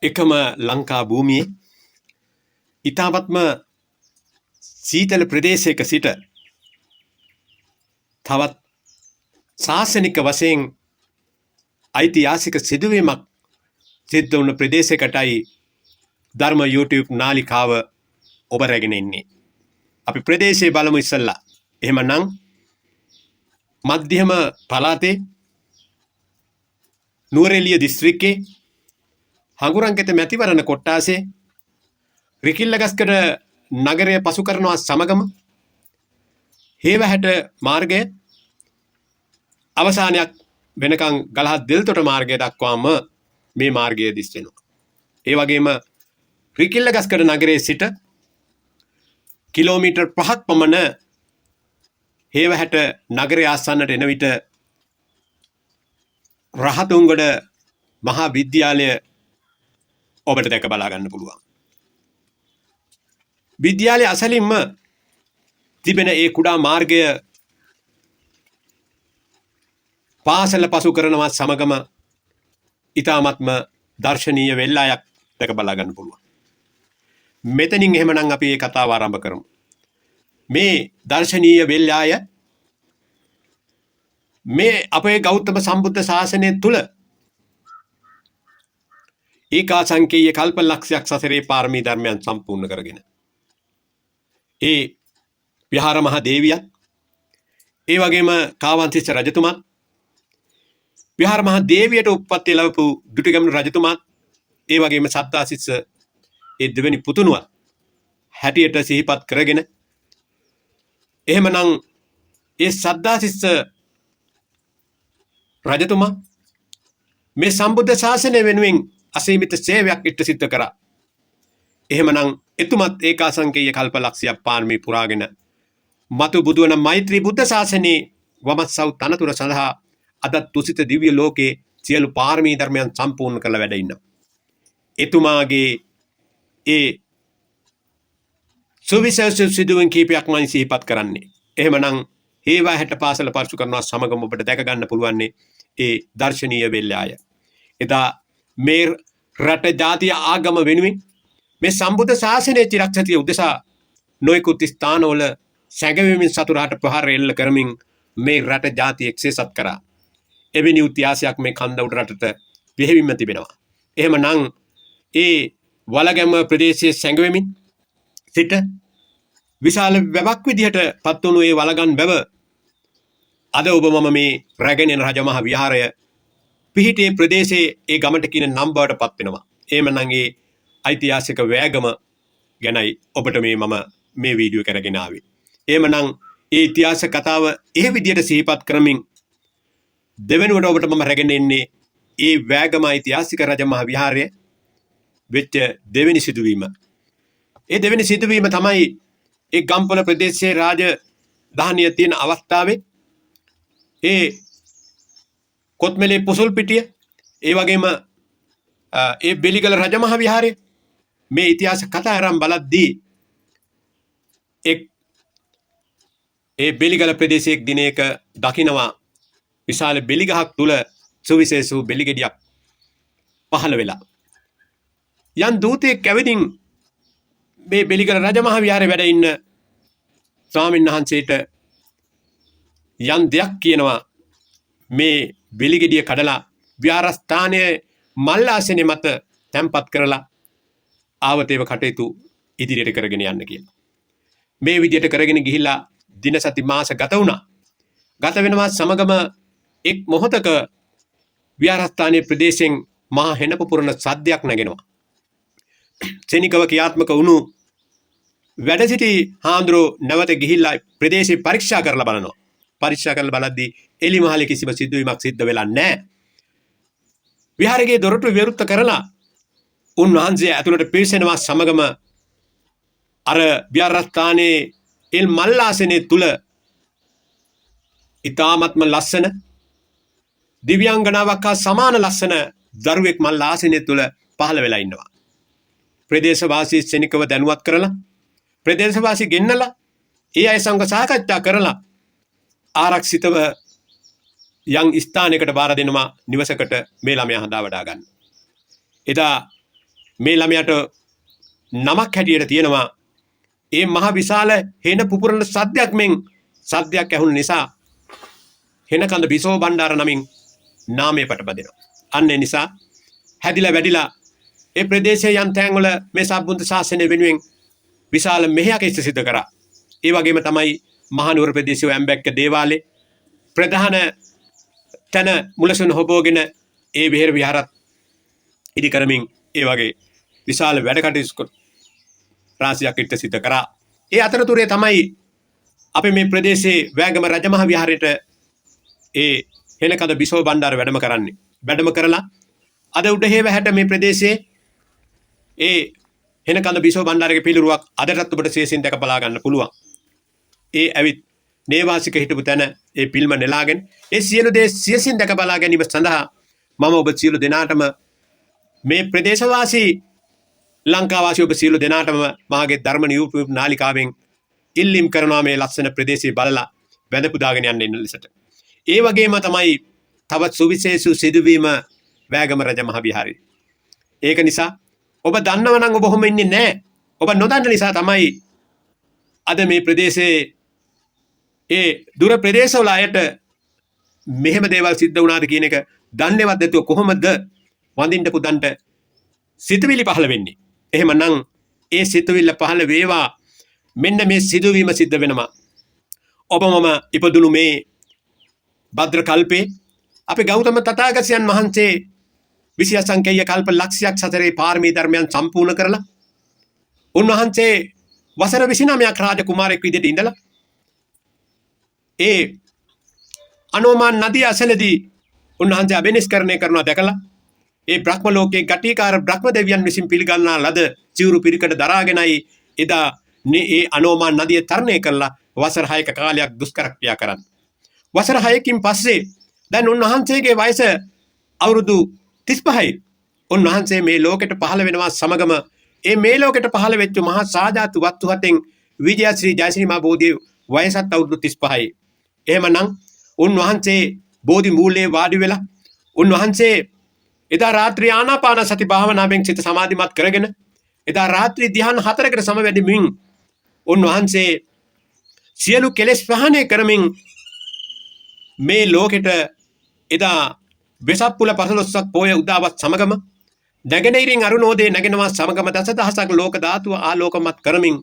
එකම ලංකා භූමියේ ඉතාමත්ම සීතල ප්‍රදේශයක සිට තවත් ශාසනික වශයෙන් ඓතිහාසික සිදුවීමක් සිද්ධ වුණ ප්‍රදේශයකටයි ධර්ම YouTube නාලිකාව ඔබ රැගෙන ඉන්නේ. අපි ප්‍රදේශයේ බලමු ඉස්සල්ලා. එහෙමනම් මධ්‍යම පළාතේ නුවරඑළිය දිස්ත්‍රික්කයේ හඟුරන්ගෙත මැතිවරණ කොට්ටාසේ රිකිල්ලගස්කර නගරය පසු කරනවා සමගම හේවැහැට මාර්ගය අවසානයක් වෙනකන් ගලහත් දෙල්තොට මාර්ගය දක්වාම මේ මාර්ගය දිස් වෙනවා. ඒ වගේම රිකිල්ලගස්කර නගරයේ සිට කිලෝමීටර් 5ක් පමණ හේවැහැට නගරය ආසන්නට එන විට රහතුන්ගොඩ මහා විද්‍යාලය ඔබට දැක බලා ගන්න පුළුවන්. විද්‍යාලය අසලින්ම තිබෙන ඒ කුඩා මාර්ගය පාසල පසු කරනවා සමගම ඊ타මත්ම දර්ශනීය වෙල්ලායක් දැක බලා ගන්න පුළුවන්. මෙතනින් එහෙමනම් අපි මේ කතාව ආරම්භ කරමු. මේ දර්ශනීය වෙල්ලාය මේ අපේ ගෞතම සම්බුද්ධ ශාසනය තුල ඒකා සංකේය කල්ප ලක්ෂයක් සසරේ පාරමී ධර්මයන් සම්පූර්ණ කරගෙන ඒ විහාර මහ දේවියත් ඒ වගේම කාවන්තිස්ස රජතුමත් විහාර මහ දේවියට උප්පත්ති ලැබපු දුටුගැමුණු රජතුමාත් ඒ වගේම සත්තාසිස්ස ඒ දෙවෙනි පුතුණුවත් හැටියට සිහිපත් කරගෙන එහෙමනම් ඒ සත්තාසිස්ස රජතුමා මේ සම්බුද්ධ ශාසනය වෙනුවෙන් අසීමිත සේවයක් ඉෂ්ට සිද්ධ කරා. එහෙමනම් එතුමත් ඒකාසංකේය කල්පලක්ෂයක් පාරමී පුරාගෙන මතු බුදුවන මෛත්‍රී බුද්ධ ශාසනයේ වමත්සව් තනතුර සඳහා අද තුසිත දිව්‍ය ලෝකේ සියලු පාරමී ධර්මයන් සම්පූර්ණ කරලා වැඩ ඉන්නවා. එතුමාගේ ඒ සුවිශේෂ සිදුවීම් කීපයක් මම සිහිපත් කරන්නේ. එහෙමනම් හේවැහැට පාසල පරිසු කරනවා සමගම ඔබට දැක ගන්න පුළුවන් ඒ දර්ශනීය වෙල්යාය. එදා මේ රට ජාතිය ආගම වෙනුවෙන් මේ සම්බුද්ධ ශාසනයේ චිරක්ෂතිය උදෙසා නොයෙකුත් ස්ථානවල සැඟවීමෙන් සතුරාට ප්‍රහාර එල්ල කරමින් මේ රට ජාතිය එක්සේසත් කරා. එවැනි ඉතිහාසයක් මේ කන්දවුඩ රටට වෙහෙවින්ම තිබෙනවා. එහෙමනම් ඒ වලගැම ප්‍රදේශයේ සැඟවෙමින් සිට විශාල වැවක් විදිහට පත් වුණු ඒ වලගන් වැව අද ඔබ මම මේ රැගෙන යන රජමහා විහාරය පිහිටේ ප්‍රදේශයේ ඒ ගමට කියන නම් බවට පත් වෙනවා. එහෙමනම් ඒ ඓතිහාසික වෑගම ගැනයි ඔබට මම මේ වීඩියෝ කරගෙන ආවේ. එහෙමනම් ඒ ඉතිහාස කතාව ඒ විදිහට සිහිපත් කරමින් දෙවෙනුවට ඔබට මම රැගෙන එන්නේ ඒ වෑගම ඓතිහාසික රජමහා විහාරය වෙච්ච දෙවෙනි සිදුවීම. ඒ දෙවෙනි සිදුවීම තමයි ඒ ගම්පොළ ප්‍රදේශයේ රාජධානිය තියෙන අවස්ථාවේ ඒ කොත්මලේ පුසුල් පිටිය ඒ වගේම ඒ බෙලිගල රජමහා විහාරය මේ ඉතිහාස කතා ආරම්භ බලද්දී ඒ බෙලිගල ප්‍රදේශයේ දිනයක දකිනවා විශාල බෙලිගහක් තුල සුවිශේෂ වූ බෙලිගෙඩියක් පහළ වෙලා. යන් දූතයෙක් ඇවිදින් මේ බෙලිගල රජමහා විහාරේ වැඩ ඉන්න ස්වාමීන් වහන්සේට යන් දෙයක් කියනවා මේ බෙලිගෙඩිය කඩලා විහාරස්ථානයේ මල් ආසනේ මත තැන්පත් කරලා ආවතේව කටයුතු ඉදිරියට කරගෙන යන්න කියලා. මේ විදියට කරගෙන ගිහිල්ලා දින සති මාස ගත වුණා. ගත වෙනවා සමගම එක් මොහොතක විහාරස්ථානයේ ප්‍රදේශයෙන් මහා හෙනප පුරන සද්දයක් නැගෙනවා. සෙනිකව ක්‍රියාත්මක වුණු වැඩ සිටි හාමුදුරුවෝ නැවත ගිහිල්ලා ප්‍රදේශේ පරීක්ෂා කරලා බලනවා. පරීක්ෂා කරලා බලද්දී එලිමහලේ කිසිම සිදුවීමක් සිද්ධ වෙලා නැහැ. විහාරයේ දොරටු විවෘත කරලා උන්වහන්සේ ඇතුළට පිවිසෙනවා සමගම අර විහාරස්ථානයේ එල් මල්ලාසනේ තුල ඊ타මත්ම ලස්සන දිව්‍යාංගනාවක් හා සමාන ලස්සන දරුවෙක් මල්ලාසනේ තුල පහළ වෙලා ඉන්නවා. ප්‍රදේශවාසී සෙනිකව දැනුවත් කරලා ප්‍රදේශවාසී ගෙන්නලා ඒ අය සංග සාකච්ඡා කරලා ආරක්ෂිතව යම් ස්ථානයකට බාර දෙනවා නිවසකට මේ ළමයා හදා වඩා ගන්න. එදා මේ ළමයාට නමක් හැටියට තියෙනවා. ඒ මහ විශාල හෙන පුපුරන සද්දයක් මෙන් සද්දයක් ඇහුණු නිසා හෙන කඳ බිසෝ බණ්ඩාර නමින් නාමය පටබදිනවා. අන්න ඒ නිසා හැදිලා වැඩිලා ඒ ප්‍රදේශයේ යම් තැන්වල මේ සම්බුද්ධ ශාසනය වෙනුවෙන් විශාල මෙහෙයක් ඉස්ස සිද්ධ කරා. ඒ වගේම තමයි මහනුවර ප්‍රදේශයේ ඇම්බැක්ක දේවාලේ ප්‍රධාන තන මුලසුන් හොබෝගෙන ඒ විහෙර විහාරත් ඉදි කරමින් ඒ වගේ විශාල වැඩ කටයුතු රාශියක් ඉස්ස සිද්ධ කරා. ඒ අතරතුරේ තමයි අපි මේ ප්‍රදේශයේ වෑගම රජමහා විහාරයට ඒ හෙනකඳ බිසෝ බණ්ඩාර වැඩම කරන්නේ. වැඩම කරලා අද උඩහේව හැට මේ ප්‍රදේශයේ ඒ හෙනකඳ බිසෝ බණ්ඩාරගේ පිළිරුවක් අදටත් ඔබට සියසින් දැක බලා ගන්න පුළුවන්. ඒ ඇවිත් නේවාසික හිටපු තැන ඒ පිල්ම නෙලාගෙන ඒ සියලු දේ සියසින් දැක බලා ගැනීම සඳහා මම ඔබ සියලු දෙනාටම මේ ප්‍රදේශවාසී ලංකාවාසී ඔබ සියලු දෙනාටම මාගේ ධර්ම නිරූපණ නාලිකාවෙන් ඉල්ලීම් කරනවා මේ ලස්සන ප්‍රදේශය බලලා වැඳ පුදාගෙන යන්න ඉන්න ලෙසට. ඒ වගේම තමයි තවත් සුවිශේෂ සිදුවීම වෑගම රජමහා විහාරයේ. ඒක නිසා ඔබ දන්නව නම් ඔබ ඔහොම ඉන්නේ නැහැ. ඔබ නොදන්න නිසා තමයි අද මේ ප්‍රදේශයේ ඒ දුර ප්‍රදේශවල අයට මෙහෙම දේවල් සිද්ධ වුණාද කියන එක දන්නේවත් නැතුව කොහොමද වඳින්න පුදන්ට සිතුවිලි පහළ වෙන්නේ. එහෙමනම් ඒ සිතුවිල්ල පහළ වේවා. මෙන්න මේ සිදුවීම සිද්ධ වෙනවා. ඔබමම ඉපදුණු මේ භද්‍ර කල්පේ අපේ ගෞතම තථාගතයන් වහන්සේ 20 සංඛ්‍යය කල්ප ලක්ෂයක් සතරේ පාරමී ධර්මයන් සම්පූර්ණ කරලා උන්වහන්සේ වසර 29ක් රාජකුමාරයෙක් විදිහට ඉඳලා ඒ අනෝමාන් නදිය අසලදී උන්වහන්සේ අබිනිෂ්කරණය කරනවා දැකලා ඒ බ්‍රහ්ම ලෝකයේ ගටිකාර බ්‍රහ්ම දෙවියන් විසින් පිළිගන්නා ලද චිවුරු පිරිකඩ දරාගෙනයි එදා ඒ අනෝමාන් නදිය තරණය කළා වසර 6ක කාලයක් දුෂ්කර ක්‍රියා කරන්න. වසර 6කින් පස්සේ දැන් උන්වහන්සේගේ වයස අවුරුදු 35යි. උන්වහන්සේ මේ ලෝකෙට පහළ වෙනවා සමගම ඒ මේ ලෝකෙට පහළ වෙච්ච මහා සාජාතු වත්තු හතෙන් විජයශ්‍රී ජයශ්‍රී මා බෝධිය වයසත් අවුරුදු 35යි. එහෙමනම් උන්වහන්සේ බෝධි මූලයේ වාඩි වෙලා උන්වහන්සේ එදා රාත්‍රී ආනාපාන සති භාවනාවෙන් සිත සමාධිමත් කරගෙන එදා රාත්‍රී ධ්‍යාන 4කට සමවැදෙමින් උන්වහන්සේ සියලු කෙලෙස් ප්‍රහාණය කරමින් මේ ලෝකෙට එදා වෙසප්පුල 15ක් පෝය උදාවත් සමගම නැගෙනහිරින් අරුණෝදේ නැගෙනවා සමගම දසදහසක් ලෝක ධාතුව ආලෝකමත් කරමින්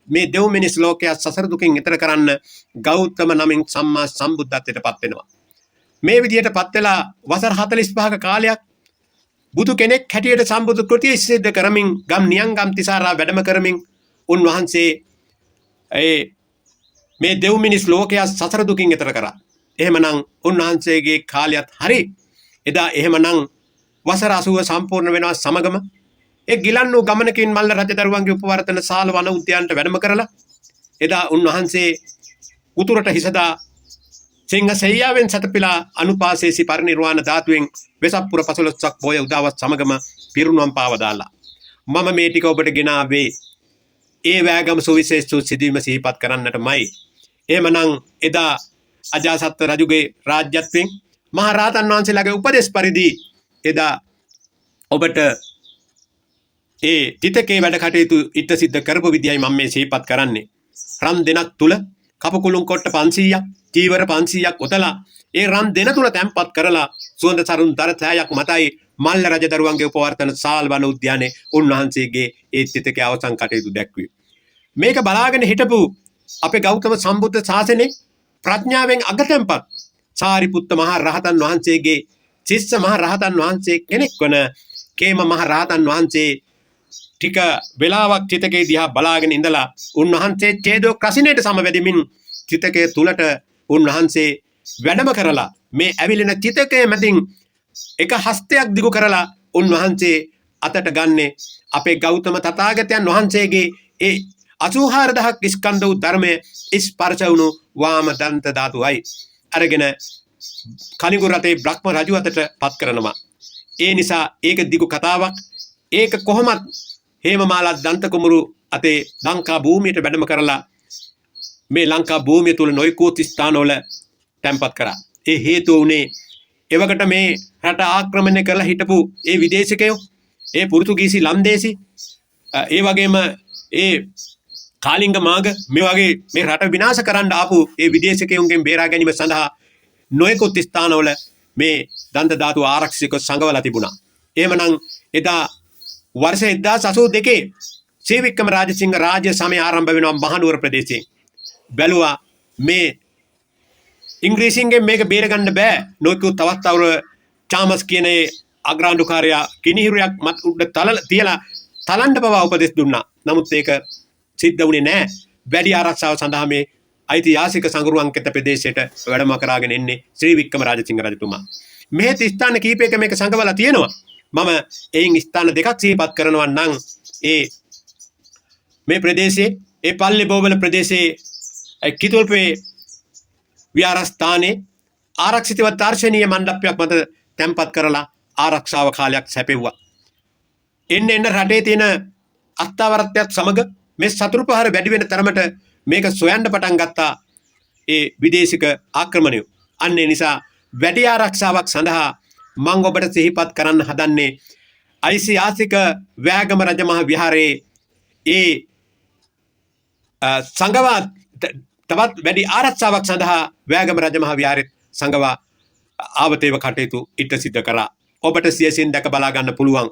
මේ දෙව් මිනිස් ලෝකයේ සසර දුකින් ඈතර කරන්න ගෞතම නමින් සම්මා සම්බුද්ධත්වයට පත් වෙනවා. මේ විදියට පත් වෙලා වසර 45ක කාලයක් බුදු කෙනෙක් හැටියට සම්බුදු කෘතිය සිද්ධ කරමින් ගම් නියංගම් තිසාරා වැඩම කරමින් උන්වහන්සේ මේ දෙව් මිනිස් ලෝකයේ සසර දුකින් ඈතර කරා. එහෙමනම් උන්වහන්සේගේ කාලයත් හරි එදා එහෙමනම් වසර 80 සම්පූර්ණ වෙනවා සමගම ඒ ගිලන්නු ගමනකින් මල්ල රජදරුවන්ගේ උපවර්තන ශාල වන උද්‍යානට වැඩම කරලා එදා උන්වහන්සේ උතුරට හිසදා සිංහ සෙයියාවෙන් සතපිලා අනුපාසේසි පරිනිර්වාණ ධාතුවෙන් වෙසප්පුර 15ක් පෝය උදාවත් සමගම පිරුණම් පාවදාලා. මම මේ ටික ඔබට ගෙනාවේ ඒ වෑගම සුවිශේෂ සිදුවීම සිහිපත් කරන්නටමයි. එහෙමනම් එදා අජාසත් රජුගේ රාජ්‍යත්වයෙන් මහ රහතන් වහන්සේලාගේ උපදේශ පරිදි එදා ඔබට ඒ තිතකේ වැඩ කටයුතු ඉට සිද්ධ කරපු විදියයි මම මේ සිහිපත් කරන්නේ. රන් දෙනක් තුල කපකුළුන් කොට 500ක් චීවර 500ක් ඔතලා ඒ රන් දෙන තුල තැම්පත් කරලා සුවඳ සරුන් දරතෑයක් මතයි මල්ල රජදරුවන්ගේ උපවර්තන ශාල වන උද්‍යානයේ උන්වහන්සේගේ ඒ තිතකේ අවසන් කටයුතු දැක්වේ. මේක බලාගෙන හිටපු අපේ ගෞතම සම්බුද්ධ ශාසනයේ ප්‍රඥාවෙන් අගතැන්පත් සාරිපුත්ත මහ රහතන් වහන්සේගේ ශිෂ්‍ය මහ රහතන් වහන්සේ කෙනෙක් වන කේම මහ රහතන් වහන්සේ ටික වෙලාවක් චිතකේ දිහා බලාගෙන ඉඳලා උන්වහන්සේ ඡේදෝ ක්‍රසිනේට සමවැදෙමින් චිතකයේ තුලට උන්වහන්සේ වැඩම කරලා මේ ඇවිලෙන චිතකයේ මැදින් එක හස්තයක් දිගු කරලා උන්වහන්සේ අතට ගන්නේ අපේ ගෞතම තථාගතයන් වහන්සේගේ ඒ 84000ක් ස්කන්ධ වූ ධර්මයේ ස්පර්ශ වුණු වාම දන්ත ධාතුවයි අරගෙන කලිඟු රටේ බ්‍රහ්ම රජු අතට පත් කරනවා. ඒ නිසා ඒක දිගු කතාවක්. ඒක කොහොමත් හේමමාලා දන්ත කුමරු අතේ ලංකා භූමියට වැඩම කරලා මේ ලංකා භූමිය තුල නොයෙකුත් ස්ථානවල තැන්පත් කරා. ඒ හේතුව උනේ එවකට මේ රට ආක්‍රමණය කරලා හිටපු ඒ විදේශිකයෝ ඒ පෘතුගීසි ලන්දේසි ඒ වගේම ඒ කාලිංග මාග මේ වගේ මේ රට විනාශ කරන්න ආපු ඒ විදේශිකයන්ගෙන් බේරා ගැනීම සඳහා නොයෙකුත් ස්ථානවල මේ දන්ත ධාතු ආරක්ෂක සංගවලා තිබුණා. එහෙමනම් එදා වර්ෂ 1982 ශ්‍රී වික්‍රම රාජසිංහ රාජ්‍ය සමය ආරම්භ වෙනවා මහනුවර ප්‍රදේශයෙන්. බැලුවා මේ ඉංග්‍රීසියෙන් මේක බේර ගන්න බෑ. නොයෙකුත් අවස්ථාවල චාමස් කියන ඒ අග්‍රාණ්ඩුකාරයා කිනිහිරුවක් මත් උඩ තියලා තලන්න බව උපදෙස් දුන්නා. නමුත් ඒක සිද්ධ වුණේ නැහැ. වැඩි ආරක්ෂාව සඳහා මේ ඓතිහාසික සංගරුවන්කත ප්‍රදේශයට වැඩම කරාගෙන එන්නේ ශ්‍රී වික්‍රම රාජසිංහ රජතුමා. මේ ස්ථාන කීපයක මේක සංගවලා තියෙනවා. මම එයින් ස්ථාන දෙකක් සිහිපත් කරනවා නම් මේ ප්‍රදේශයේ ඒ පල්ලි බෝවල ප්‍රදේශයේ කිතුල්පේ විහාරස්ථානයේ ආරක්ෂිතව දර්ශනීය මණ්ඩපයක් මත තැන්පත් කරලා ආරක්ෂාව කාලයක් සැපෙව්වා. එන්න රටේ තියෙන අත්තාවරත්වයක් සමග මේ සතුරු ප්‍රහාර වැඩි වෙන තරමට මේක සොයන්න පටන් ගත්තා ඒ විදේශික ආක්‍රමණය. අන්න ඒ නිසා වැඩි ආරක්ෂාවක් සඳහා මම ඔබට සිහිපත් කරන්න හදන්නේ ඓතිහාසික වෑගම රජමහා විහාරයේ ඒ සංගවා තවත් වැඩි ආරක්ෂාවක් සඳහා වෑගම රජමහා විහාරයේ සංගවා ආවතේව කටයුතු ඉට සිද්ධ කරා. ඔබට සියසින් දැක බලා ගන්න පුළුවන්.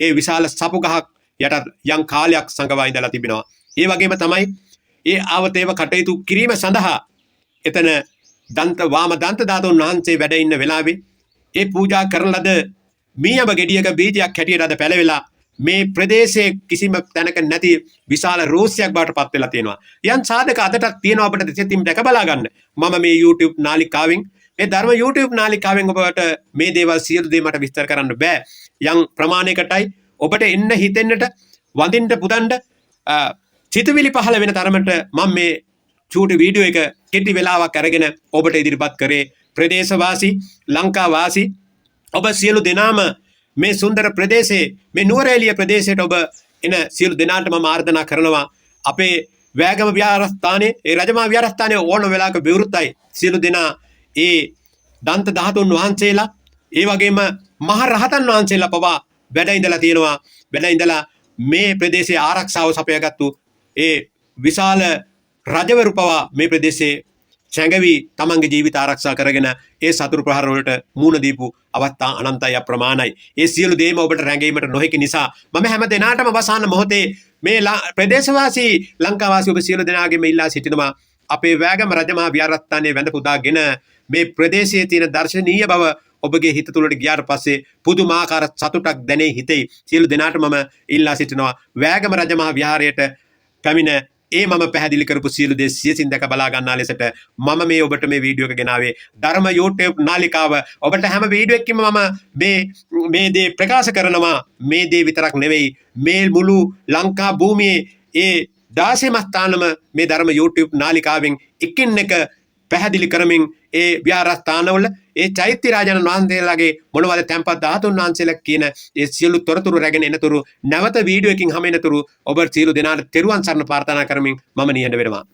ඒ විශාල සපු ගහක් යට යම් කාලයක් සංගවා ඉඳලා තිබෙනවා. ඒ වගේම තමයි ඒ ආවතේව කටයුතු කිරීම සඳහා එතන වාම දන්ත ධාතුන් වහන්සේ වැඩ ඉන්න වෙලාවේ ඒ පූජා කරන ලද මීයඹ ගෙඩියක බීජයක් හැටියට අද පැලවෙලා මේ ප්‍රදේශයේ කිසිම තැනක නැති විශාල රෝස්යක් බවට පත් වෙලා තියෙනවා. යම් සාධක අදටත් තියෙනවා අපිට දෙසින් දැක බලා ගන්න. මම මේ YouTube නාලිකාවෙන් මේ ධර්ම YouTube නාලිකාවෙන් ඔබට මේ දේවල් සියලු දේ මට විස්තර කරන්න බෑ. යම් ප්‍රමාණයකටයි ඔබට එන්න හිතෙන්නට වඳින්න පුදන්න සිතුවිලි පහළ වෙන තරමට මම මේ චූටි වීඩියෝ එක කෙටි වෙලාවක් අරගෙන ඔබට ඉදිරිපත් කරේ. ප්‍රදේශවාසී ලංකාවාසී ඔබ සියලු දෙනාම මේ සුන්දර ප්‍රදේශයේ මේ නුවරඑළිය ප්‍රදේශයට ඔබ එන සියලු දෙනාට මම ආරාධනා කරනවා. අපේ වෑගම විහාරස්ථානයේ ඒ රජමහා විහාරස්ථානයේ ඕන වෙලාවක විවෘතයි. සියලු දෙනා ඒ දන්ත ධාතුන් වහන්සේලා ඒ වගේම මහ රහතන් වහන්සේලා පවා වැඩ ඉඳලා තියෙනවා. වැඩ ඉඳලා මේ ප්‍රදේශයේ ආරක්ෂාව සපයාගත්තු ඒ විශාල රජවරු පවා මේ ප්‍රදේශයේ සැඟවි තමන්ගේ ජීවිත ආරක්ෂා කරගෙන ඒ සතුරු ප්‍රහාර වලට මුහුණ දීපු අවස්ථා අනන්තයි අප්‍රමාණයි. ඒ සියලු දේම ඔබට රැඟීමට නොහැකි නිසා මම හැම දිනාටම අවසාන මොහොතේ මේ ප්‍රදේශවාසී ලංකාවාසී ඔබ සියලු දෙනාගේම ඉල්ලා සිටිනවා අපේ වෑගම රජමහා විහාරස්ථානයේ වැඳ පුදාගෙන මේ ප්‍රදේශයේ තියෙන දර්ශනීය බව ඔබගේ හිත තුළට ගියාට පස්සේ පුදුමාකාර සතුටක් දැනේ හිතේ. සියලු දෙනාට මම ඉල්ලා සිටිනවා වෑගම රජමහා විහාරයට පැමිණ ඒ මම පැහැදිලි කරපු සියලු දේ සියසින් දැක බලා ගන්නා ලෙසට මම මේ ඔබට මේ වීඩියෝ එක ගෙනාවේ ධර්ම YouTube නාලිකාව. ඔබට හැම වීඩියෝ එකකින්ම මම මේ දේ ප්‍රකාශ කරනවා. මේ දේ විතරක් නෙවෙයි මේ මුළු ලංකා භූමියේ ඒ 16ම ස්ථානම මේ ධර්ම YouTube නාලිකාවෙන් එකින් එක පැහැදිලි කරමින් ඒ විහාරස්ථානවල ඒ චෛත්‍ය රාජානන් වහන්සේලාගේ මොනවද තැන්පත් ධාතුන් වහන්සේලා කියන ඒ සියලු තොරතුරු රැගෙන එනතුරු නැවත වීඩියෝ එකකින් හැම එනතුරු ඔබ සියලු දෙනාට තෙරුවන් සරණ ප්‍රාර්ථනා කරමින් මම නිහඬ වෙනවා.